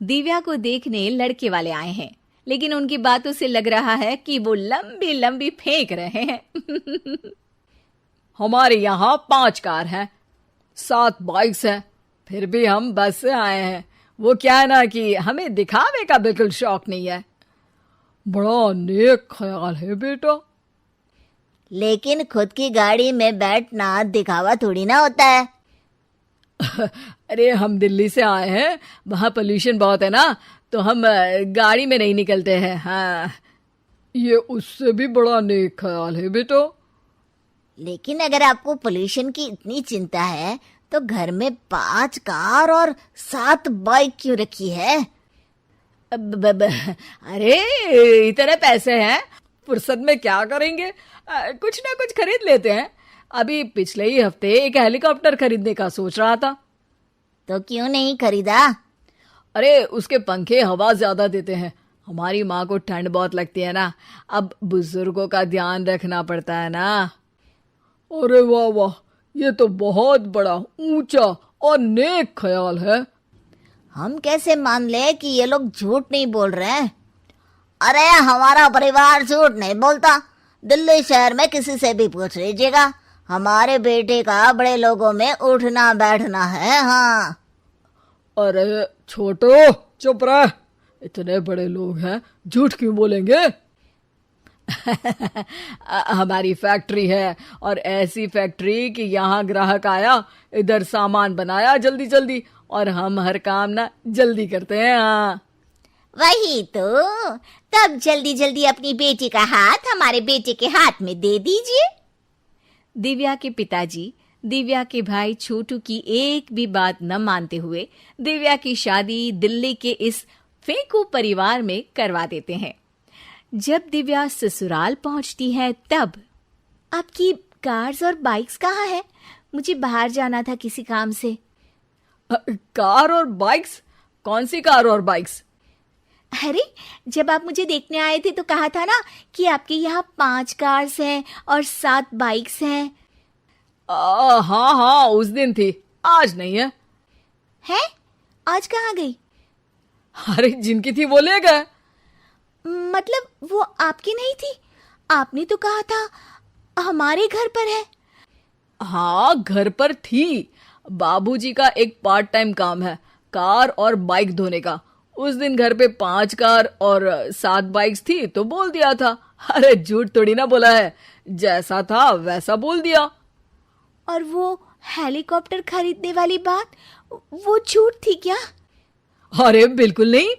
दिव्या को देखने लड़के वाले आए हैं, लेकिन उनकी बातों से लग रहा है कि वो लंबी लंबी फेंक रहे हैं। हमारे यहाँ 5 कार हैं, 7 बाइक्स हैं, फिर भी हम बस से आए हैं। वो क्या है ना कि हमें दिखावे का बिल्कुल शौक नहीं है। बड़ा नेक ख्याल है बेटा। लेकिन खुद की गाड़ी में बैठना दिखावा थोड़ी ना होता है। अरे हम दिल्ली से आए हैं, वहाँ पोल्यूशन बहुत है ना, तो हम गाड़ी में नहीं निकलते हैं। हाँ, ये उससे भी बड़ा नेक ख्याल है बेटा। लेकिन अगर आपको पोल्यूशन की इतनी चिंता है तो घर में 5 कार और 7 बाइक क्यों रखी है? अरे इतने पैसे हैं, फुर्सत में क्या करेंगे, कुछ ना कुछ खरीद लेते हैं। अभी पिछले ही हफ्ते एक हेलीकॉप्टर खरीदने का सोच रहा था। तो क्यों नहीं खरीदा? अरे उसके पंखे हवा ज्यादा देते हैं, हमारी माँ को ठंड बहुत लगती है ना, अब बुजुर्गों का ध्यान रखना पड़ता है ना। अरे वाह वाह, ये तो बहुत बड़ा ऊंचा और नेक ख्याल है। हम कैसे मान ले कि ये लोग झूठ नहीं बोल रहे हैं? अरे हमारा परिवार झूठ नहीं बोलता। दिल्ली शहर में किसी से भी पूछ लीजिएगा, हमारे बेटे का बड़े लोगों में उठना बैठना है। हाँ। अरे छोटो चुप रह, इतने बड़े लोग हैं, झूठ क्यों बोलेंगे? हमारी फैक्ट्री है, और ऐसी फैक्ट्री कि यहाँ ग्राहक आया, इधर सामान बनाया जल्दी जल्दी, और हम हर काम ना जल्दी करते हैं। हाँ वही तो, तब जल्दी जल्दी अपनी बेटी का हाथ हमारे बेटे के हाथ में दे दीजिए। दिव्या के पिताजी दिव्या के भाई छोटू की एक भी बात न मानते हुए दिव्या की शादी दिल्ली के इस फेंकू परिवार में करवा देते हैं। जब दिव्या ससुराल पहुंचती है तब, आपकी कार्स और बाइक्स कहाँ है? मुझे बाहर जाना था किसी काम से। कार और बाइक्स? कौन सी कार और बाइक्स? अरे जब आप मुझे देखने आए थे तो कहा था ना कि आपके यहाँ 5 कार्स हैं और 7 बाइक्स हैं। हाँ हाँ, उस दिन थी, आज नहीं है। है? आज कहाँ गई? अरे जिनकी थी वो ले गए। मतलब वो आपकी नहीं थी? आपने तो कहा था हमारे घर पर है। हाँ घर पर थी, बाबूजी का एक पार्ट टाइम काम है कार और बाइक धोने का। उस दिन घर पे 5 कार और 7 बाइक्स थी तो बोल दिया था। अरे झूठ थोड़ी ना बोला है, जैसा था वैसा बोल दिया। और वो हेलीकॉप्टर खरीदने वाली बात, वो झूठ थी क्या? अरे बिल्कुल नहीं,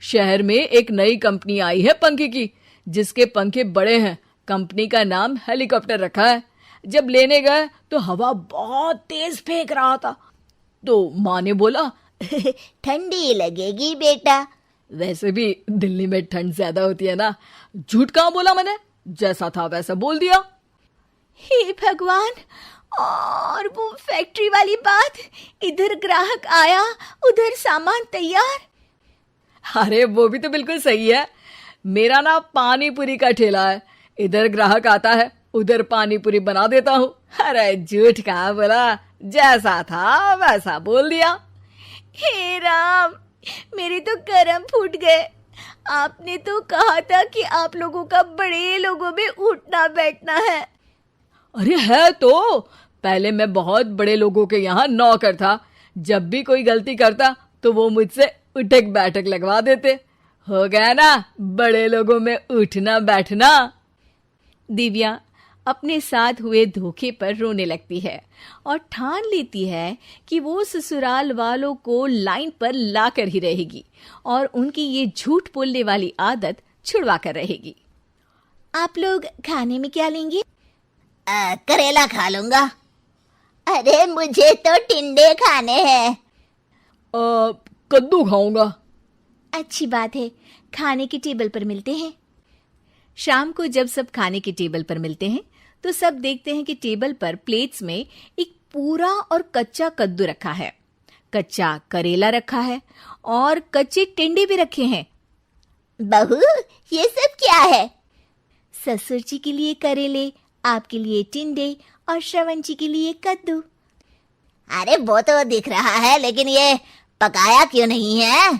शहर में एक नई कंपनी आई है पंखे की, जिसके पंखे बड़े हैं। कंपनी का नाम हेलीकॉप्टर रखा है। जब लेने गए तो हवा बहुत तेज फेंक रहा था, तो माँ ने बोला ठंडी लगेगी बेटा। वैसे भी दिल्ली में ठंड ज्यादा होती है ना। झूठ कहाँ बोला मैंने, जैसा था वैसा बोल दिया। हे भगवान! और वो फैक्ट्री वाली बात, इधर ग्राहक आया उधर सामान तैयार। अरे वो भी तो बिल्कुल सही है। मेरा ना पानी पूरी का ठेला है, इधर ग्राहक आता है उधर पानी पूरी बना देता हूँ। अरे झूठ कहाँ बोला, जैसा था वैसा बोल दिया। हे राम, मेरे तो कर्म फूट गए। आपने तो कहा था कि आप लोगों का बड़े लोगों में उठना बैठना है। अरे है तो, पहले मैं बहुत बड़े लोगों के यहाँ नौकर था। जब भी कोई गलती करता तो वो मुझसे उठक बैठक लगवा देते। हो गया ना बड़े लोगों में उठना बैठना। दिव्या अपने साथ हुए धोखे पर रोने लगती है और ठान लेती है कि वो ससुराल वालों को लाइन पर लाकर ही रहेगी और उनकी ये झूठ बोलने वाली आदत छुड़वा कर रहेगी। आप लोग खाने में क्या लेंगे? करेला खा लूंगा। अरे मुझे तो टिंडे खाने हैं। कद्दू खाऊंगा। अच्छी बात है, खाने की टेबल पर मिलते हैं। शाम को जब सब खाने की टेबल पर मिलते हैं तो सब देखते हैं कि टेबल पर प्लेट्स में एक पूरा और कच्चा कद्दू रखा है, कच्चा करेला रखा है और कच्चे टिंडे भी रखे हैं। बहू ये सब क्या है? ससुर जी के लिए करेले, आपके लिए टिंडे और श्रवण जी के लिए कद्दू। अरे वो तो दिख रहा है, लेकिन ये पकाया क्यों नहीं है?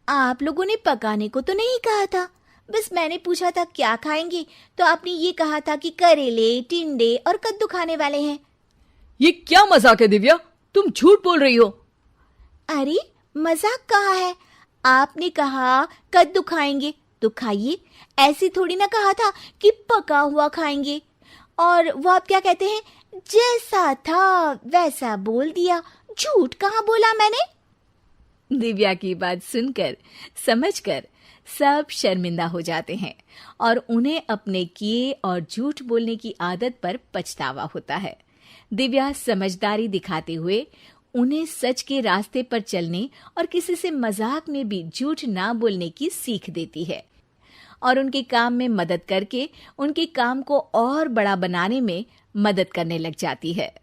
आप लोगों ने पकाने को तो नहीं कहा था, बस मैंने पूछा था क्या खाएंगे, तो आपने ये कहा था कि करेले, टिंडे और कद्दू खाने वाले हैं। ये क्या मजाक है दिव्या, तुम झूठ बोल रही हो। अरे मजाक कहाँ है, आपने कहा कद्दू खाएंगे तो खाइए, ऐसी थोड़ी ना कहा था कि पका हुआ खाएंगे। और वो आप क्या कहते हैं, जैसा था वैसा बोल दिया, झूठ कहाँ बोला मैंने। दिव्या की बात सुनकर, समझकर सब शर्मिंदा हो जाते हैं और उन्हें अपने किए और झूठ बोलने की आदत पर पछतावा होता है। दिव्या समझदारी दिखाते हुए उन्हें सच के रास्ते पर चलने और किसी से मजाक में भी झूठ ना बोलने की सीख देती है और उनके काम में मदद करके उनके काम को और बड़ा बनाने में मदद करने लग जाती है।